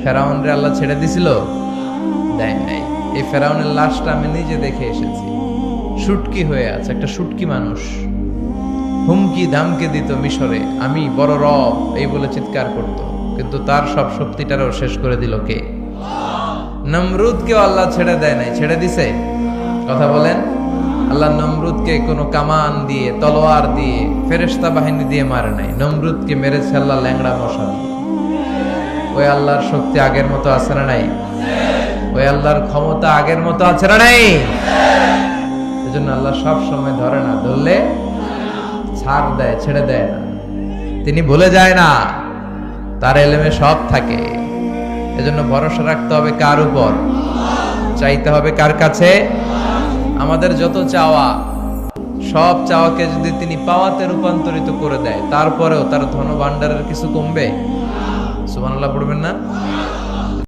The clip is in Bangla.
ফেরাউনরে আল্লাহ ছেড়ে দিছিল? দেয় নাই। এই ফেরাউনের লাশটা আমি নিজে দেখে এসেছি, শুটকি হয়ে আছে, একটা শুটকি মানুষ। হুমকি ধামকে দিত মিশরে, আমি বড় রব এই বলে চিৎকার করত, কিন্তু তার সব শক্তিটারও শেষ করে দিল কে? নমরুদকেও আল্লাহ ছেড়ে দেয় নাই, ছেড়ে দিছে? কথা বলেন। আল্লাহ নমরুদকে কোনো কামান দিয়ে, তলোয়ার দিয়ে, ফেরেশতা বাহিনী দিয়ে মারে নাই। নমরুদকে মেরেছে আল্লাহ ল্যাংড়া মশা দিয়ে। ওই আল্লাহর শক্তি আগের মতো আছে না নাই? ওই আল্লাহর ক্ষমতা আগের মতো আছে না নাই? এজন্য আল্লাহ সব সময় ধরে না, ধরলে ছাড় দেয়, ছেড়ে দেয় না। তিনি ভুলে যায় না, তার এলেমে সব থাকে। এজন্য ভরসা রাখতে হবে কার উপর? চাইতে হবে কার কাছে? আমাদের যত চাওয়া, সব চাওয়াকে যদি তিনি পাওয়াতে রূপান্তরিত করে দেয়, তারপরেও তার ধন ভাণ্ডারের কিছু কমবে? সুবহানাল্লাহ পড়বেন না?